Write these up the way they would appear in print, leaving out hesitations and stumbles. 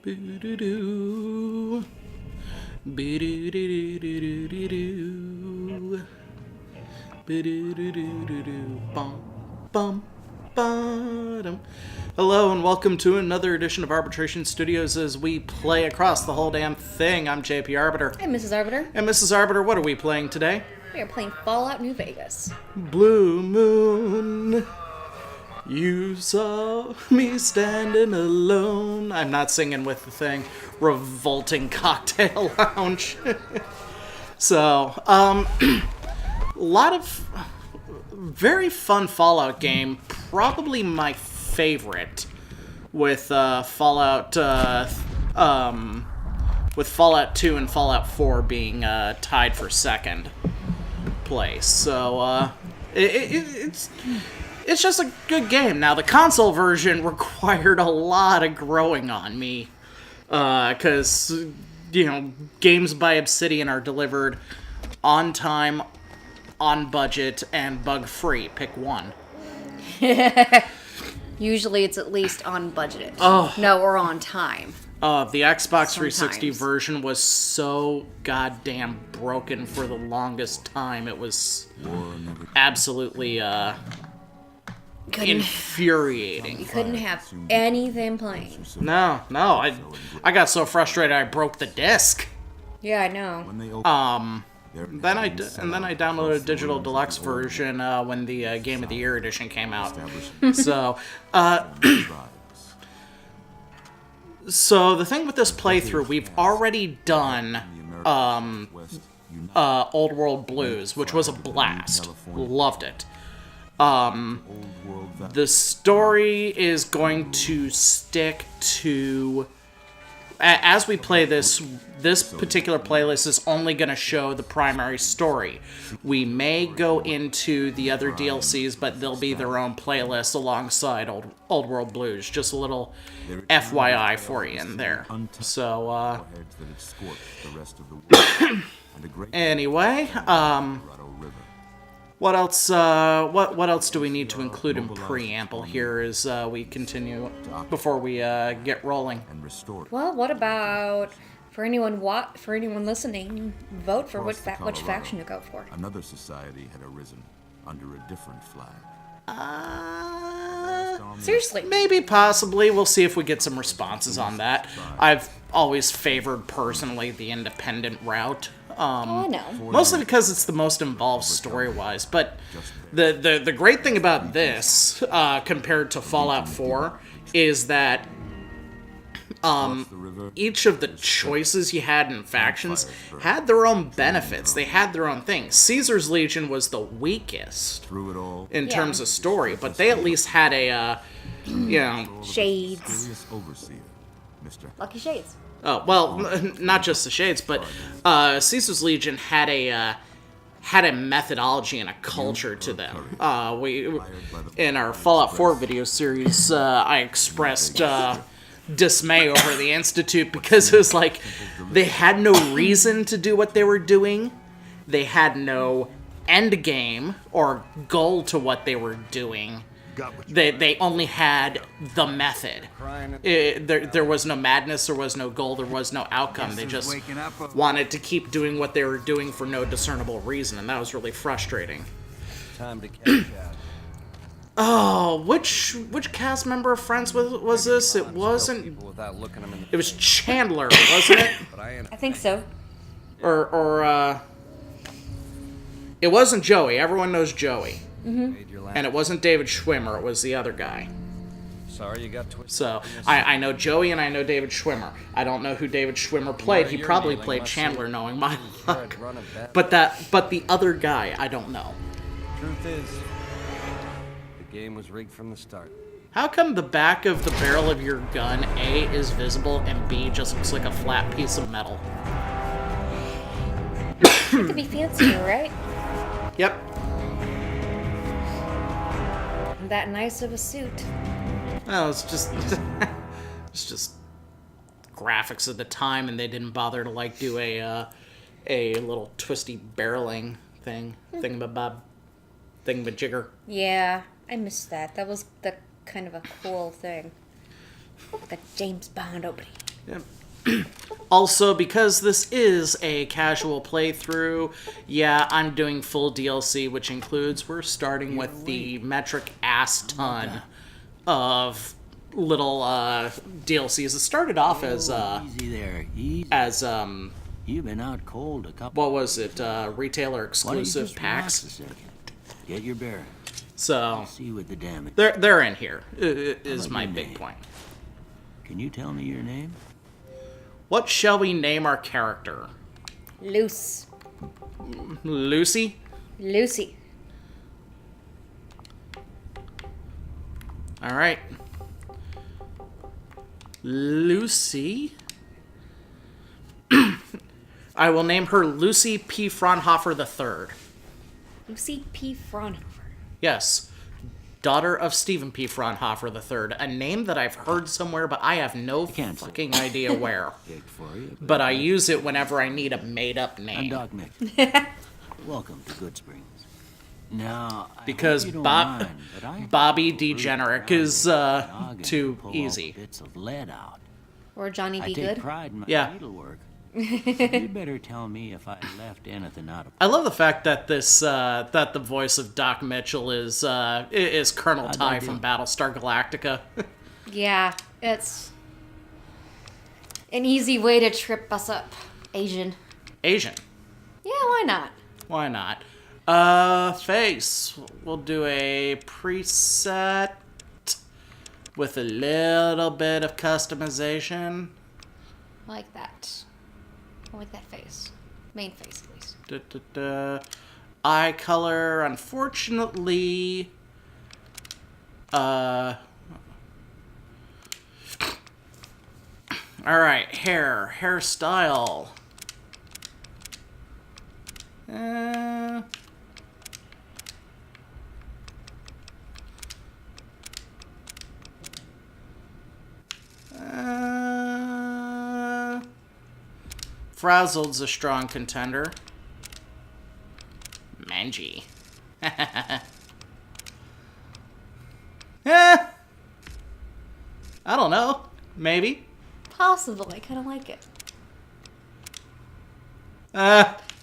Boo-doo-doo. Boo-doo-doo-doo-doo-doo-doo. Boo-doo-doo-doo-doo-doo. Bum, bum, ba-dum. Hello and welcome to another edition of Arbitration Studios as we play across the whole damn thing. I'm JP Arbiter. I'm Mrs. Arbiter. And Mrs. Arbiter, what are we playing today? We are playing Fallout New Vegas. Blue Moon, you saw me standing alone. I'm not singing with the thing. Revolting Cocktail Lounge. So, a lot of very fun Fallout game. Probably my favorite with Fallout 2 and Fallout 4 being tied for second place. So, it's just a good game. Now, the console version required a lot of growing on me. Because, games by Obsidian are delivered on time, on budget, and bug-free. Pick one. Usually it's at least on budget. Oh. No, or on time. The Xbox 360 Sometimes. version was so goddamn broken for the longest time. It was absolutely, infuriating. You couldn't have anything playing. No, I got so frustrated I broke the disc. Yeah, I know. Then I downloaded a digital deluxe version when the Game of the Year edition came out. So, so the thing with this playthrough, we've already done Old World Blues, which was a blast. Loved it. The story is going to stick to... As we play this particular playlist is only going to show the primary story. We may go into the other DLCs, but they'll be their own playlist alongside Old World Blues. Just a little FYI for you in there. So, anyway, what else? What else do we need to include in preamble here as we continue before we get rolling? Well, what about for anyone listening? Vote for which faction to go for. Another society had arisen under a different flag. Seriously. Maybe, possibly. We'll see if we get some responses on that. I've always favored personally the independent route. I know. Mostly because it's the most involved story-wise. But the great thing about this, compared to Fallout 4, is that each of the choices you had in factions had their own benefits. They had their own things. Caesar's Legion was the weakest in terms of story, but they at least had a, Shades. Lucky Shades. Oh, well, not just the Shades, but Caesar's Legion had a methodology and a culture to them. We in our Fallout 4 video series, I expressed dismay over the Institute because it was like they had no reason to do what they were doing. They had no end game or goal to what they were doing. They only had the method. There was no madness, there was no goal, there was no outcome. They just wanted to keep doing what they were doing for no discernible reason, and that was really frustrating. Time to catch out. Oh, which cast member of Friends was this? It wasn't... It was Chandler, wasn't it? I think so. Or it wasn't Joey. Everyone knows Joey. Mm-hmm. And it wasn't David Schwimmer, it was the other guy. Sorry you got twisted. So, I know Joey and I know David Schwimmer. I don't know who David Schwimmer played. He probably played Chandler, knowing my luck. But the other guy, I don't know. Truth is, the game was rigged from the start. How come the back of the barrel of your gun, A, is visible, and B, just looks like a flat piece of metal? It could be fancier, right? Yep. That nice of a suit. No, it's just graphics at the time, and they didn't bother to do a little twisty barreling thingamajigger. Yeah, I missed that. That was the kind of a cool thing. The James Bond opening. Also, because this is a casual playthrough, yeah, I'm doing full DLC, which includes we're starting with the metric ass ton of little DLCs. It started off as Easy there, easy. You've been out cold a couple. what was it? Retailer Why don't you exclusive just relax packs. a second? Get your bearings. So See what the damage. they're in here. Is about my your big name? point. Can you tell me your name? What shall we name our character? Loose. Lucy? Lucy. Alright. Lucy? I will name her Lucy P. Fronhoffer III. Lucy P. Fronhoffer. Yes. Daughter of Stephen P. Fronhoffer III. A name that I've heard somewhere, but I have no can't say. fucking idea where. Big for you. But I use it whenever I need a made-up I'm name. Doc Mick. Welcome to Good Springs. Now, I Because hope you don't Bob- mind, but I have Bobby to Degenerate root is around the noggin too to pull all easy. the bits of lead out. Or Johnny I B. take Good. pride in my Yeah. needlework. You better tell me if I left anything out of. I love the fact that this that the voice of Doc Mitchell is Colonel How'd Ty I do? from Battlestar Galactica. Yeah, it's an easy way to trip us up. Asian. Asian. Yeah, why not? Why not? Face. We'll do a preset with a little bit of customization. I like that. I like that face. Main face, at least. Eye color, unfortunately, all right, hairstyle. Frazzled's a strong contender. Manji. I don't know. Maybe. Possible. I kind of like it.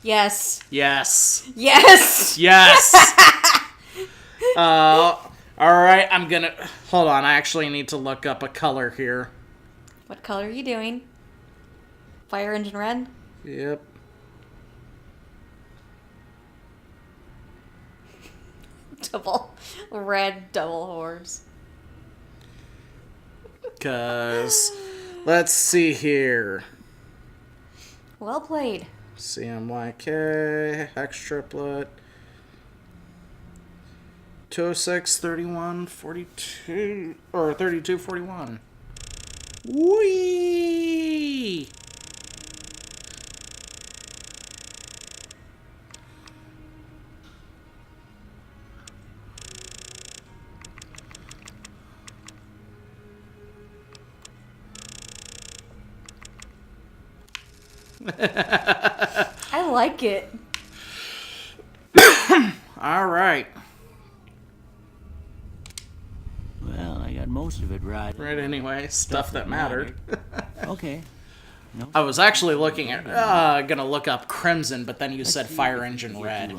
Yes. Yes. Yes! Yes! Alright, I'm gonna... Hold on, I actually need to look up a color here. What color are you doing? Fire engine red? Yep. Double. Red double horse. Because... Let's see here. Well played. CMYK, Hex Triplet, 206, 31, 42, or 32, 41. Whee! I like it. All right. Well, I got most of it right. Right, anyway, stuff that mattered. Okay. No. I was actually looking at, gonna look up Crimson, but then you said Fire Engine Red.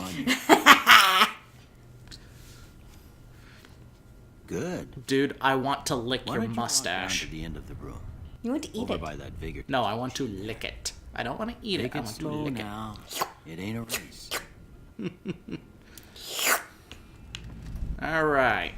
Good. Dude, I want to lick Why your don't you walk mustache. around to the end of the room, You want to eat over it. by that vigor. No, I want to lick it. I don't want to eat Take it. I it want to slow lick now. It ain't a race. it. All right.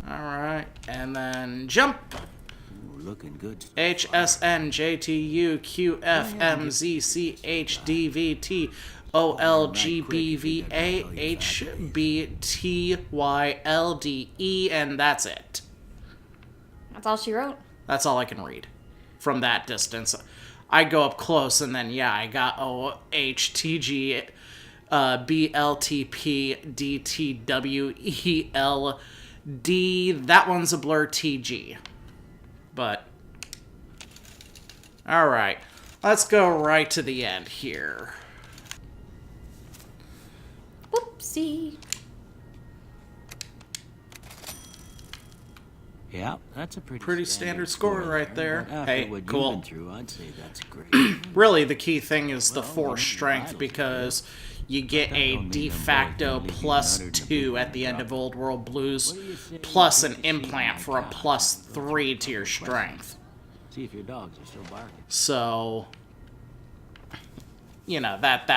All right, and then jump. Ooh, looking good. H S N J T U Q F M Z C H D V T O L G B V A H B T Y L D E, and that's it. That's all she wrote. That's all I can read from that distance. I go up close, and then yeah, I got O H T G B L T P D T W E L D. That one's a blur TG. But all right, let's go right to the end here. Whoopsie. Yeah, that's a Pretty standard score right there. But after Hey, what cool. you've been through, I'd say that's great. Really, the key thing is the Well, force you're strength vital, because you get that a don't mean de them facto boys gonna leave you plus nuttered and 2 big at the end of Old World Blues, What do you say plus we an take a seat implant on for my a couch plus and go through 3 a to your couple strength. See if your dogs are still barking. So, you know, that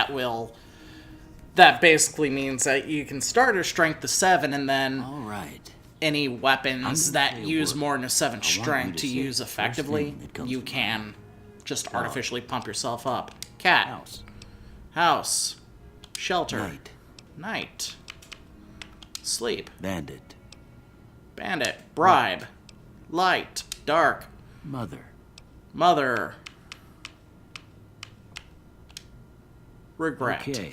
basically means that you can start a strength to 7 and then All right. any I'm weapons gonna that say a use word. more than a 7 I want you strength to to say use the first effectively, thing that comes you to can just Dog. artificially pump yourself up. Cat. House. House. Shelter. Night. Night. Sleep. Bandit. Bandit. Bribe. Light. Dark. Mother. Mother. Regret. Okay.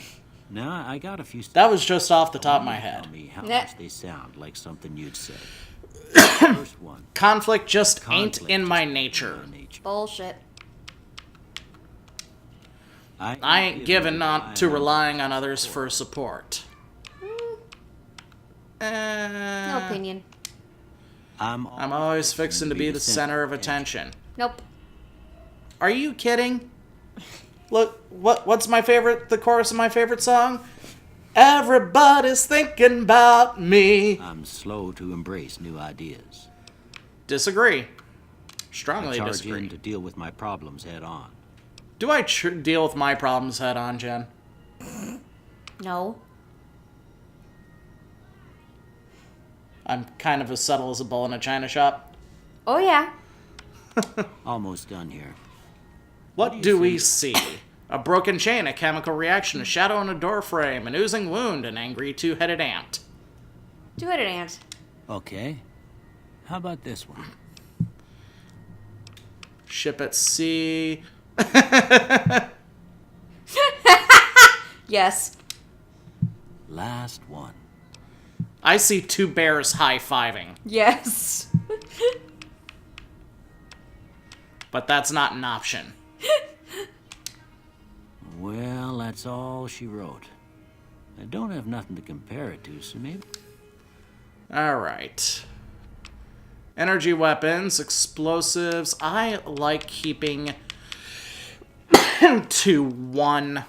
Now I got a few. That was just off the I top of want my you to head. Tell me how Nah. much they sound like something you'd say. First one. Conflict just Conflict ain't in my just nature. your nature. Bullshit. I ain't given on to relying relying on others for support. No opinion. I'm always fixing to be the center of attention. Nope. Are you kidding? Look, what's my favorite? The chorus of my favorite song? Everybody's thinking about me. I'm slow to embrace new ideas. Disagree. I Strongly charge disagree. in to deal with my problems head on. Do I deal with my problems head on, Jen? No. I'm kind of as subtle as a bull in a china shop. Oh yeah. Almost done here. What do we see? A broken chain, a chemical reaction, a shadow on a door frame, an oozing wound, an angry two-headed ant. Two-headed ant. Okay. How about this one? Ship at sea. Yes. Last one. I see two bears high-fiving, Yes. but that's not an option. Well, that's all she wrote. I don't have nothing to compare it to, so maybe... Alright. Energy weapons, explosives. I like keeping to one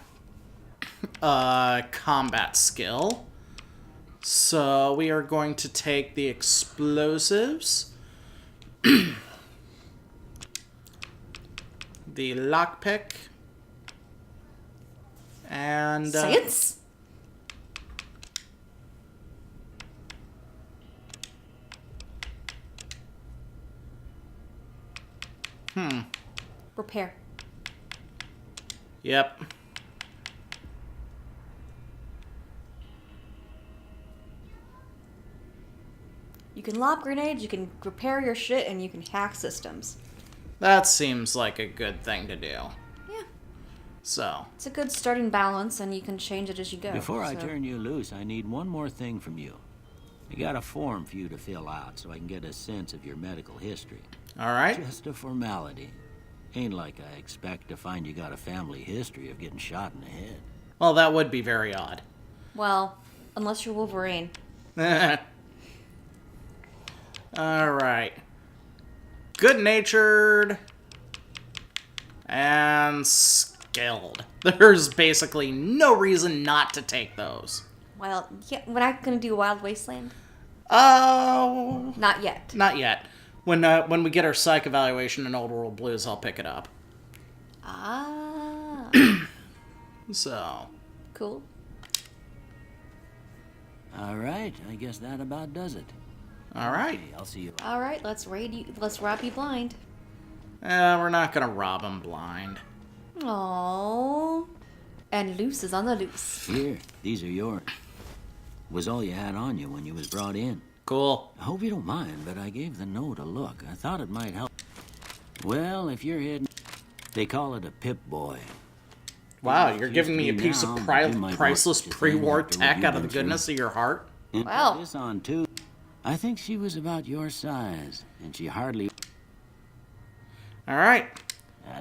combat skill. So we are going to take the explosives. The lockpick. And Science? Repair. yep. You can lob grenades, you can repair your shit, and you can hack systems. That seems like a good thing to do. Yeah. So, It's a good starting balance, and you can change it as you go. Before I so- turn you loose, I need one more thing from you. I got a form for you to fill out so I can get a sense of your medical history. alright. Just a formality. Ain't like I expect to find you got a family history of getting shot in the head. Well, that would be very odd. Well, unless you're Wolverine. Alright. Good-natured and skilled. There's basically no reason not to take those. Well, yeah, we're not gonna do Wild Wasteland. Oh, Not yet. not yet. When we get our psych evaluation in Old World Blues, I'll pick it up. Ah. So, Cool. All right, I guess that about does it. alright. Hey, I'll see you. All right, let's rob you blind. We're not gonna rob him blind. Aww. And loose is on the loose. Here, these are yours. Was all you had on you when you was brought in. Cool. I hope you don't mind, but I gave the note a look. I thought it might help. Well, if you're heading... They call it a Pip-Boy. Wow, you're Used giving to me a be piece now, of but you might want priceless such a thing pre-war after what tech you've out of the been through. goodness of your heart. And to Wow. put this on, too. I think she was about your size, and she hardly... Alright.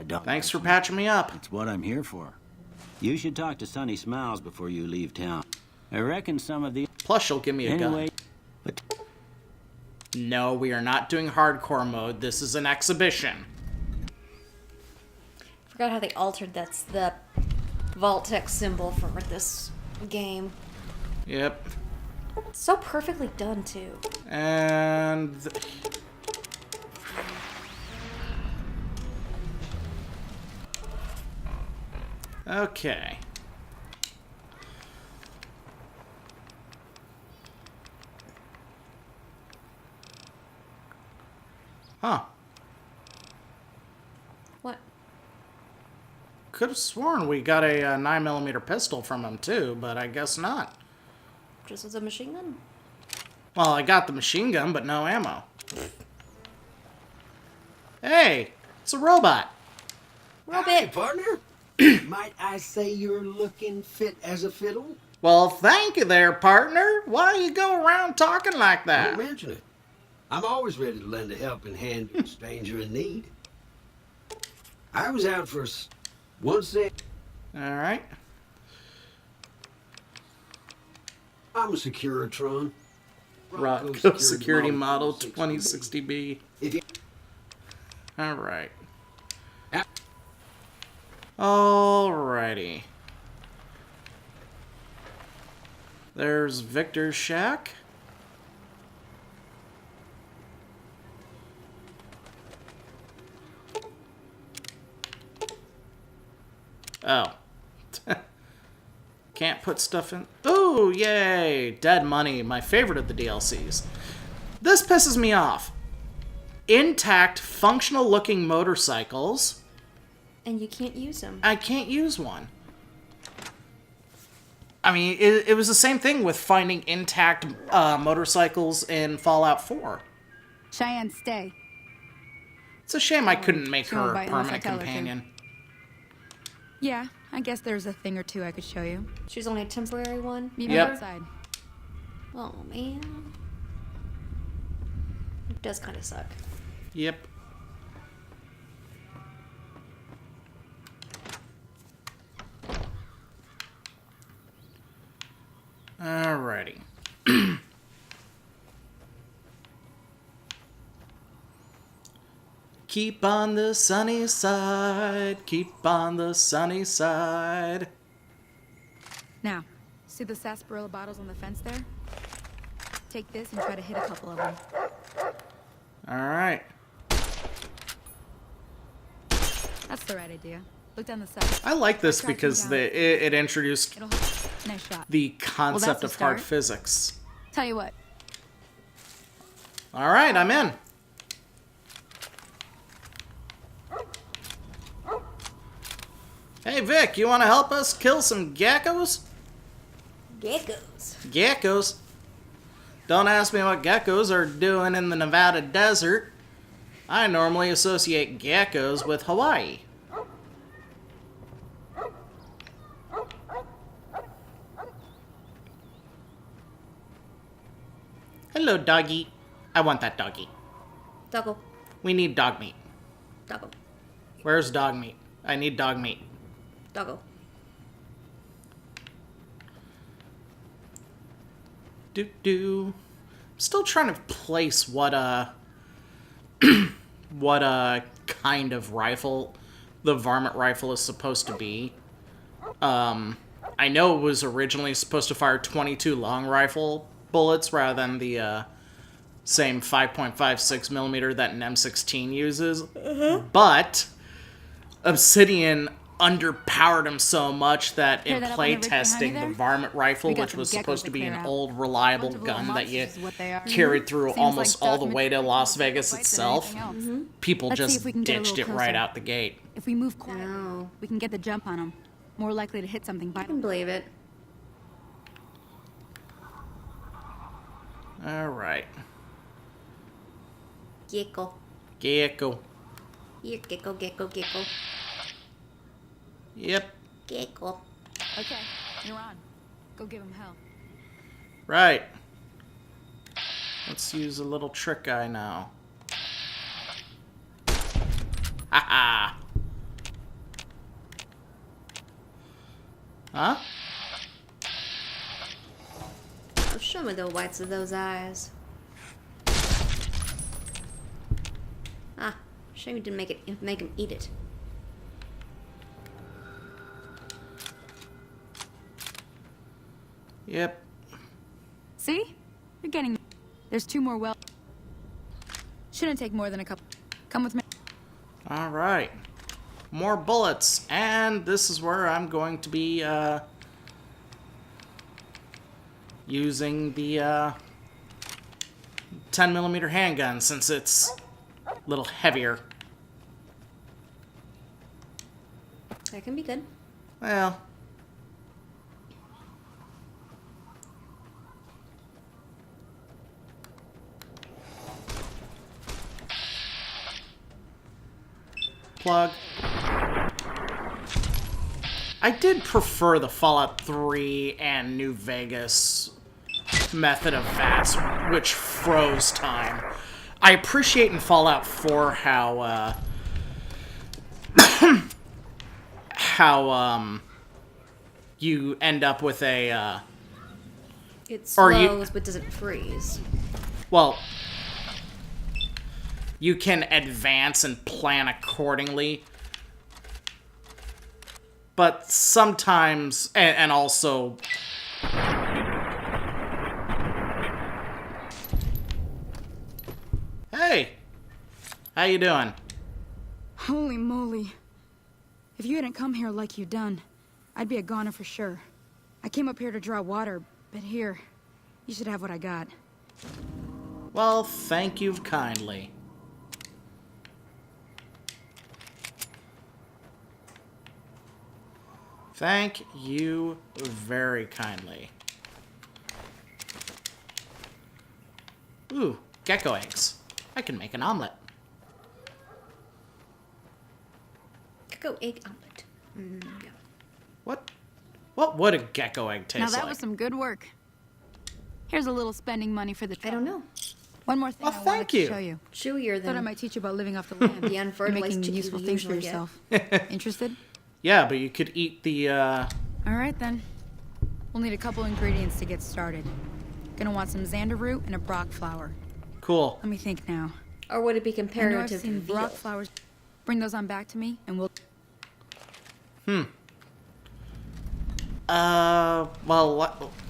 don't Thanks for mention it. patching me up. It's what I'm here for. You should talk to Sonny Smiles before you leave town. I reckon some of the... Plus, she'll give me a Anyway, gun. but No, we are not doing hardcore mode. This is an exhibition. Forgot how they altered the Vault-Tec symbol for this game. Yep. So perfectly done, too. And... okay. Huh. What? Could have sworn we got a 9mm pistol from him too, but I guess not. Just as a machine gun? Well, I got the machine gun, but no ammo. Hey, it's a robot. Hey, partner. Might I say you're looking fit as a fiddle? Well, thank you there, partner. Why do you go around talking like Don't that? mention it. I'm always ready to lend a helping hand to a stranger in need. I was out for 1 sec. All right. I'm a Securitron. Rocco Security Model 2060B. If you... All right. Alrighty. There's Victor's shack. Oh. Can't put stuff in. Oh, yay! Dead money, my favorite of the DLCs. This pisses me off. Intact, functional-looking motorcycles. And you can't use them. I can't use one. I mean, it was the same thing with finding intact motorcycles in Fallout 4. Cheyenne, stay. It's a shame I couldn't make she won't her a bite unless I permanent tell her to. companion. Yeah, I guess there's a thing or two I could show you. She's only a temporary one? Meet Yep. me outside. Oh, man. It does kind of suck. Yep. Alrighty. Keep on the sunny side. Keep on the sunny side. Now, see the sarsaparilla bottles on the fence there? Take this and try to hit a couple of them. Alright. That's the right idea. Look down the side. I like this Track him because down. it introduced It'll help. Nice shot. the concept that's a of hard start. physics. Tell you what. Alright, I'm in. Hey Vic, you want to help us kill some geckos? Geckos. Geckos? Don't ask me what geckos are doing in the Nevada desert. I normally associate geckos with Hawaii. Hello, doggy. I want that doggy. Doggo. We need dog meat. Doggo. Where's dog meat? I need dog meat. Doggo. I'm still trying to place what what kind of rifle the varmint rifle is supposed to be. I know it was originally supposed to fire 22 long rifle bullets rather than the same 5.56 millimeter that an M16 uses, but Obsidian underpowered him so much that Hear in that up on the ridge behind playtesting, me the there? varmint rifle, We got which some was geckos supposed to to be clear an out. old reliable Bunch of little gun that you monsters is what they are. carried through Seems almost like all the documented way to Las bigger Vegas fights than itself, anything else. people Let's see just if we can get a ditched it little right closer. out the gate. If we move quietly, No. we can get the jump on them. More likely to hit something I vital. can believe it. Alright. Gecko. Gecko. Here, gecko, gecko, gecko. Yep. Gecko. Okay, you're on. Go give him hell. Right. Let's use a little trick guy now. Haha. Huh? Oh, show me the whites of those eyes. Ah, shame you didn't make him eat it. Yep. See? You're getting... There's 2 more well... Shouldn't take more than a couple. Come with me. Alright. More bullets. And this is where I'm going to be, using the, 10mm handgun, since it's a little heavier. That can be good. Well... Plug. I did prefer the Fallout 3 and New Vegas method of VATS, which froze time. I appreciate in Fallout 4 how you end up with a It Or you- slows but doesn't freeze. well, you can advance and plan accordingly. But sometimes, and also... Hey! How you doing? Holy moly. If you hadn't come here like you done, I'd be a goner for sure. I came up here to draw water, but here, you should have what I got. Well, thank you kindly. Thank you very kindly. Ooh, gecko eggs. I can make an omelet. Gecko egg omelet. Yeah. What would a gecko egg taste Now that like? was some good work. Here's a little spending money for the I trip. don't know. One more thing Oh, I wanted thank to you. show you. Chewier Thought I than might teach you about living off the land. the and unfertilized making chicks useful you things for usually get. yourself. Interested? Yeah, but you could eat the, All right then. We'll need a couple ingredients to get started. Gonna want some xander root and a brock flower. Cool. Let me think now. Or would it be I know I've comparative seen veal? brock flowers. Bring those on back to me, and we'll. Well,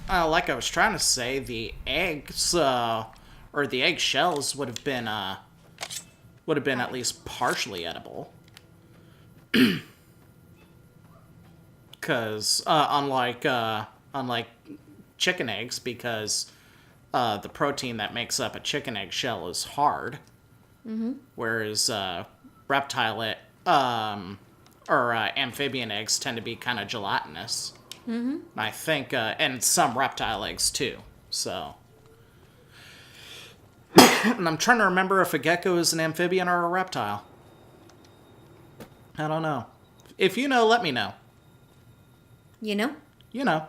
like I was trying to say, the eggs, or the egg shells would have been at least partially edible. Because, unlike chicken eggs, because, the protein that makes up a chicken egg shell is hard. Whereas, amphibian eggs tend to be kind of gelatinous. I think, and some reptile eggs too, so. And I'm trying to remember if a gecko is an amphibian or a reptile. I don't know. If you know, let me know. You know? You know.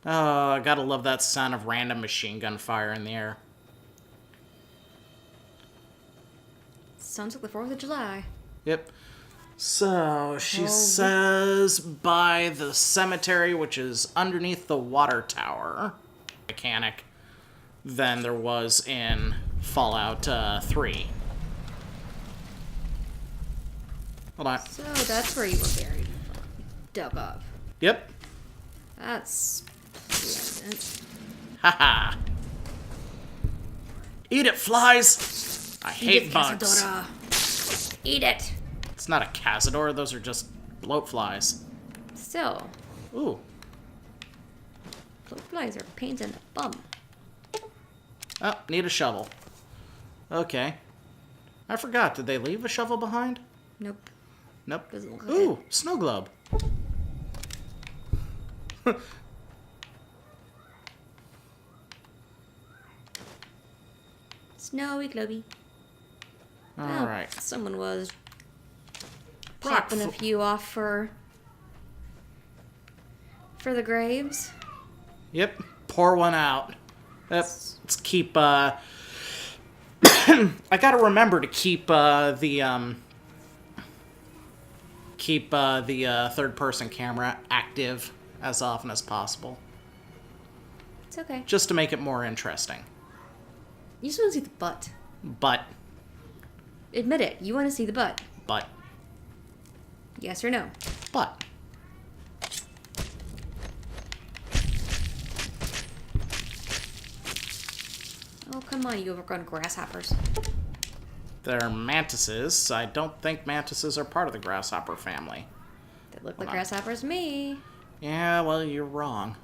Oh, I gotta love that sound of random machine gun fire in the air. Sounds like the 4th of July. Yep. So, she says by the cemetery, which is underneath the water tower, mechanic, than there was in Fallout 3. Hold on. So that's where you were buried. Dug up. Yep. That's pleasant. Haha. Eat it, flies! I hate bugs. Cazadora. Eat it! It's not a cazador, those are just bloat flies. Still, Ooh. flies are pains in the bum. Oh, need a shovel. Okay. I forgot, did they leave a shovel behind? Nope. Nope. Doesn't look like Ooh, snow globe. Snowy Globy. Alright. Someone was Brock popping a few off for the graves. Yep, pour one out. Yep, let's keep, I gotta remember to keep, the third-person camera active as often as possible. It's okay. Just to make it more interesting. You just want to see the butt. But. Admit it. You want to see the butt. But. Yes or no? But. Oh, come on, you overgrown grasshoppers. They're mantises. I don't think mantises are part of the grasshopper family. They look like grasshoppers to me. Yeah, well, you're wrong.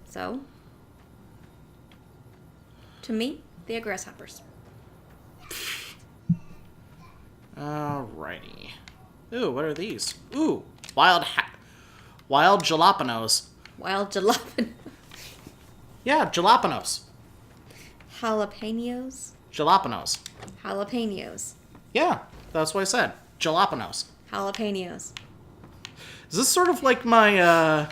So? To me, they are grasshoppers. Alrighty. Ooh, what are these? Ooh, wild jalapenos. Wild jalapeno. Yeah, jalapenos. Jalapenos? Jalapenos. Jalapenos. Yeah, that's what I said. Jalapenos. Jalapenos. Is this sort of like my,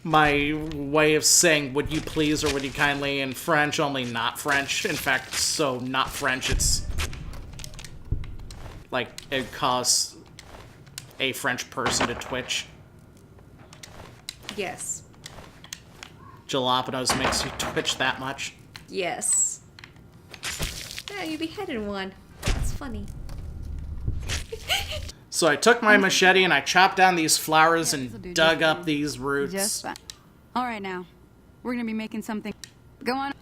my way of saying would you please or would you kindly in French, only not French? In fact, so not French, it's like it causes a French person to twitch. Yes. Jalapenos makes you twitch that much. Yes. Yeah, you beheaded one. That's funny. So I took my machete and I chopped down these flowers Yeah, this'll do and just dug up fine. these roots. Just fine. All right, now. We're gonna be making something. Go on.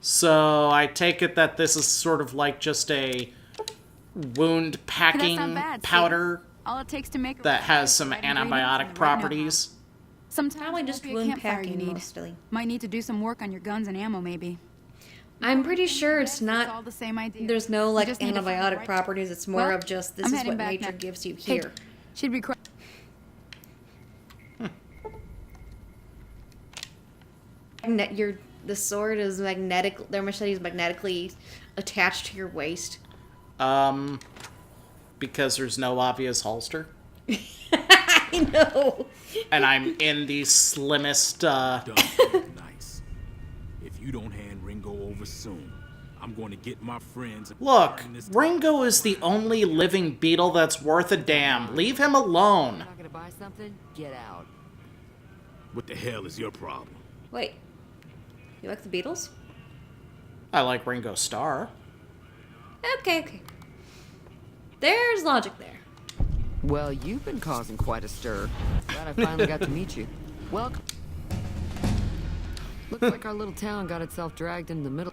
So I take it that this is sort of like just a wound packing That sound bad, see? powder All it takes to make a that recipe has is some the right ingredients and the antibiotic right know-how. properties. Sometimes Probably it just won't be a wound campfire you packing need. mostly. Might need to do some work on your guns and ammo, maybe. I'm pretty sure it's all not. the same idea. There's no You like just need to find the antibiotic right- properties. It's more Well, of just this I'm is heading what back nature now. gives you Hey, here. She'd be The sword is magnetic. Their machete is magnetically attached to your waist. Because there's no obvious holster. I know. And I'm in the slimmest, Nice. If you don't hand Ringo over soon, I'm going to get my friends. and Look, burn this Ringo is the only living beetle that's worth a damn. Leave him alone. Not gonna buy something? Get out. What the hell is your problem? Wait. You like the Beatles? I like Ringo Starr. Okay. There's logic there. Well, you've been causing quite a stir. Glad I finally got to meet you. Welcome. Looks like our little town got itself dragged into the middle.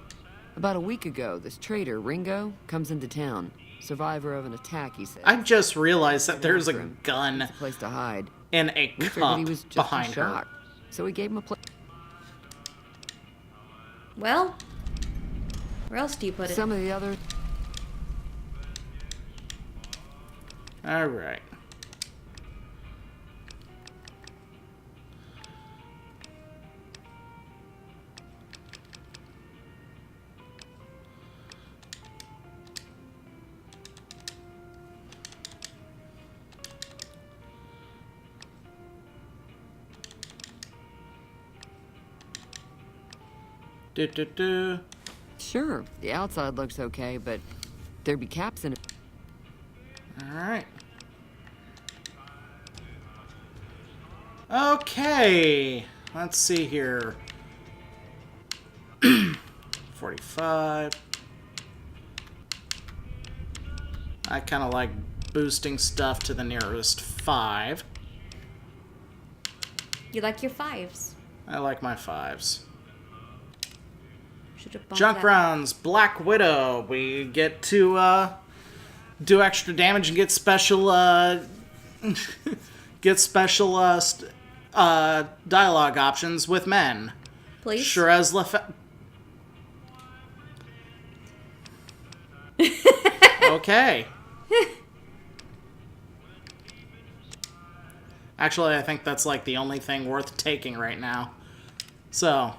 About a week ago, this traitor, Ringo, comes into town. Survivor of an attack, he said. I just realized that there's a gun Needs a place to hide. in a We figured cup he was just behind in her. shock. So we gave him a place. Well, where else do you put it? Some of the other... Alright. Do. Sure, the outside looks okay, but there'd be caps in it. Alright. Okay. Let's see here. 45. I kind of like boosting stuff to the nearest 5. You like your fives. I like my 5s. Should have bumped Junk that. rounds, Black Widow. We get to do extra damage and get special dialogue options with men. Please. Sherez Okay. Actually, I think that's like the only thing worth taking right now. So,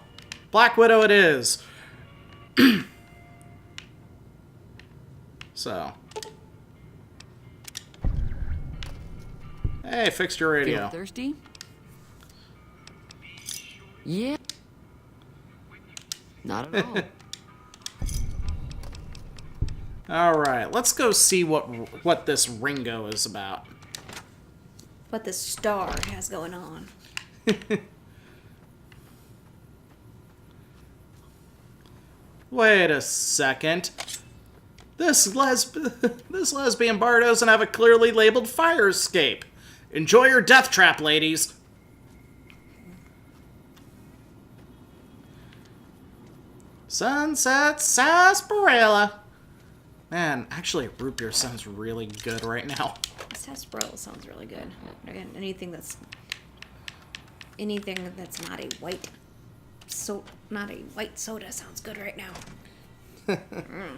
Black Widow it is. So. Hey, fixed your Feel radio. thirsty? Yeah. Not at all. Alright, let's go see what this Ringo is about. What the star has going on. Wait a second. This lesbian bar doesn't have a clearly labeled fire escape. Enjoy your death trap, ladies. Sunset Sarsaparilla. Man, actually, root beer sounds really good right now. Sarsaparilla sounds really good. Again, anything that's not a white soda sounds good right now.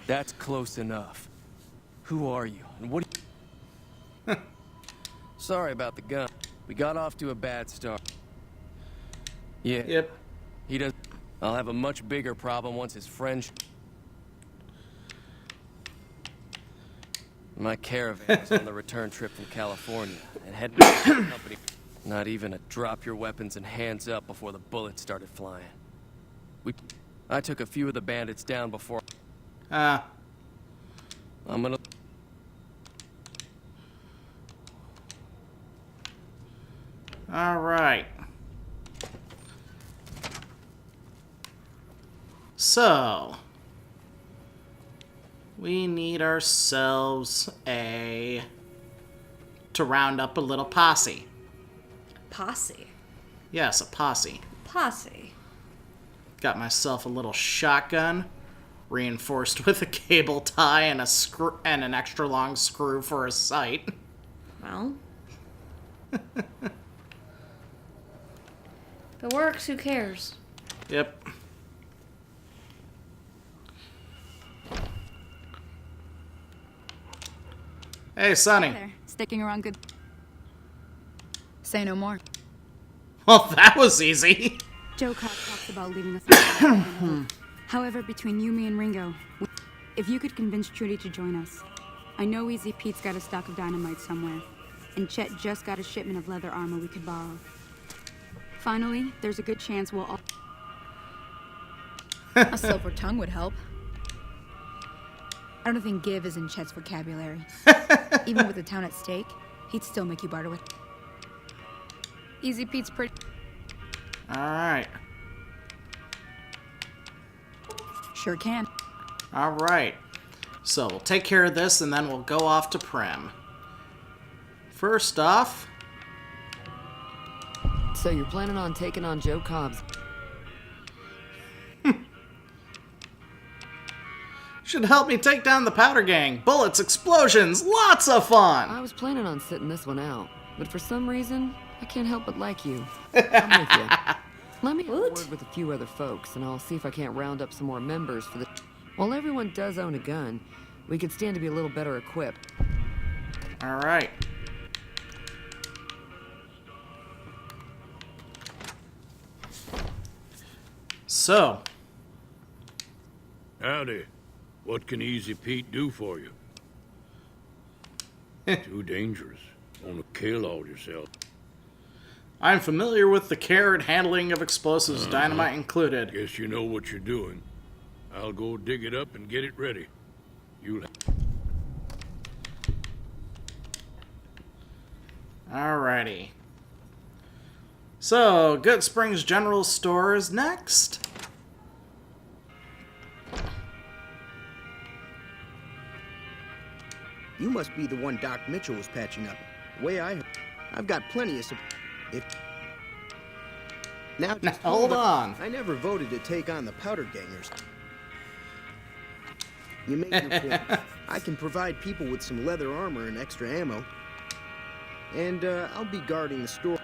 That's close enough. Who are you, and what? Sorry about the gun. We got off to a bad start. Yeah. Yep. He does. I'll have a much bigger problem once his friend. My caravan was on the return trip from California and heading to the company. Not even a drop your weapons and hands up before the bullets started flying. I took a few of the bandits down before. I'm gonna. All right. So, we need ourselves to round up a little posse. Posse? Yes, a posse. Posse. Got myself a little shotgun, reinforced with a cable tie and an extra long screw for a sight. Well. If it works, who cares? Yep. Hey, Sonny. There, sticking around good. Say no more. Well, that was easy. Joe Cobb talks about leaving us. However, between you, me, and Ringo, if you could convince Trudy to join us. I know Easy Pete's got a stock of dynamite somewhere, and Chet just got a shipment of leather armor we could borrow. Finally, there's a good chance we'll all... A silver tongue would help. I don't think give is in Chet's vocabulary. Even with the town at stake, he'd still make you barter with... Easy Pete's pretty... Alright. Sure can. Alright. So, we'll take care of this, and then we'll go off to Prim. First off... So you're planning on taking on Joe Cobb's... Should help me take down the Powder Gang. Bullets, explosions, lots of fun! I was planning on sitting this one out, but for some reason, I can't help but like you. I'm with you. Let me have a word with a few other folks, and I'll see if I can't round up some more members for the... While everyone does own a gun, we could stand to be a little better equipped. Alright. So. Howdy. What can Easy Pete do for you? Too dangerous. Want to kill all yourself. I'm familiar with the care and handling of explosives, dynamite included. Guess you know what you're doing. I'll go dig it up and get it ready. You'll... Alrighty. So, Good Springs General Store is next. You must be the one Doc Mitchell was patching up. The way I heard, I've got plenty of Now, hold on. I never voted to take on the Powder Gangers. You made your point. I can provide people with some leather armor and extra ammo. And I'll be guarding the store.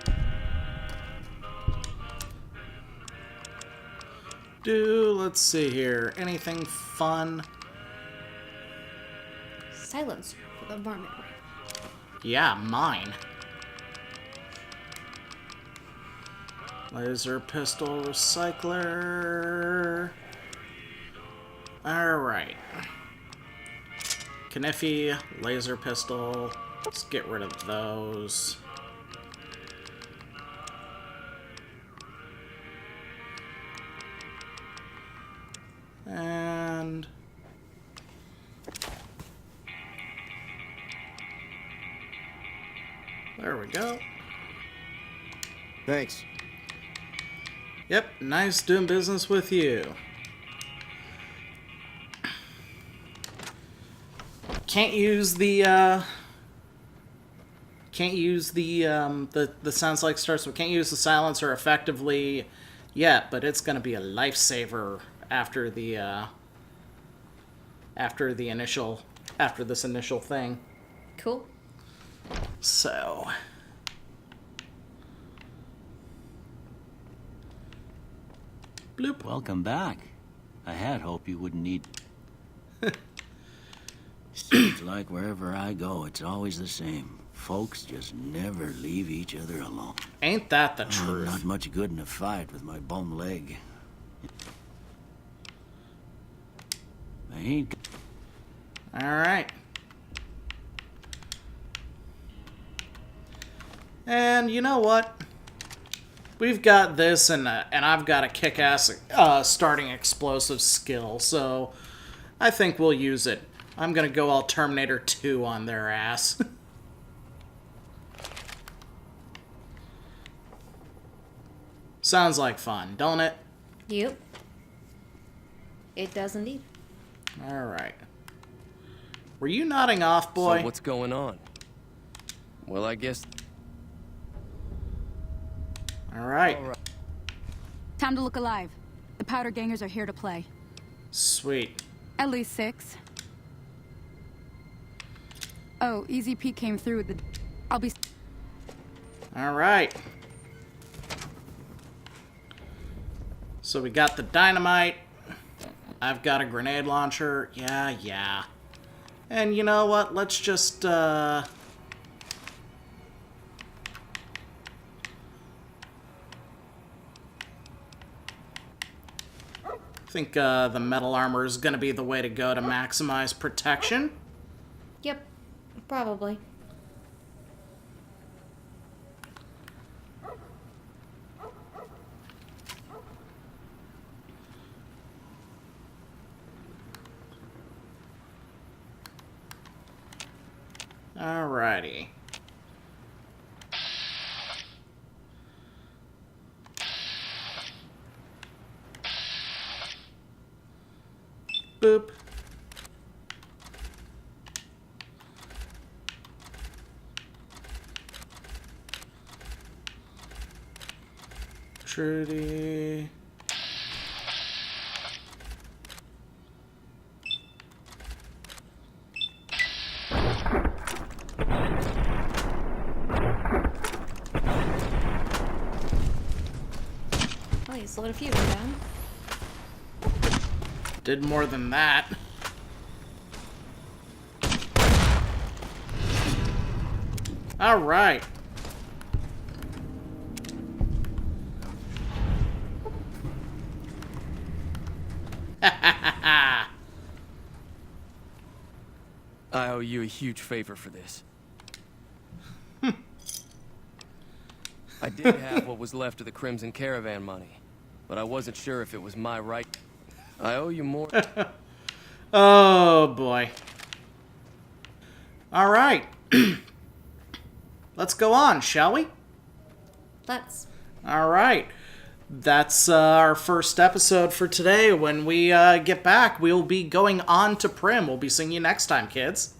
Let's see here. Anything fun? Silencer for the varmint ring. Yeah, mine. Laser pistol recycler. Alright. Kniffy, laser pistol. Let's get rid of those. And... there we go. Thanks. Yep, nice doing business with you. Can't use the sounds like starts. We can't use the silencer effectively yet, but it's gonna be a lifesaver after this initial thing. Cool. So. Bloop. Welcome back. I had hoped you wouldn't need... Seems like wherever I go, it's always the same. Folks just never leave each other alone. Ain't that the I'm truth? not much good in a fight with my bum leg. I ain't... Alright. And you know what? We've got this, and I've got a kick-ass starting explosive skill, so I think we'll use it. I'm gonna go all Terminator 2 on their ass. Sounds like fun, don't it? Yep. It does indeed. Alright. Were you nodding off, boy? So what's going on? Well, I guess... Alright. Time to look alive. The powder gangers are here to play. Sweet. At least 6. Oh, Easy Pete came through with the... I'll be... Alright. So we got the dynamite. I've got a grenade launcher. Yeah. And you know what? Let's just, I think the metal armor is going to be the way to go to maximize protection. Yep. Probably. Alrighty. Boop. Trudy. Oh, you slowed a few down. Did more than that. All right. I owe you a huge favor for this. I did have what was left of the Crimson Caravan money, but I wasn't sure if it was my right. I owe you more. Oh, boy. All right. Let's go on, shall we? Let's. All right. That's our first episode for today. When we get back, we'll be going on to Prim. We'll be seeing you next time, kids.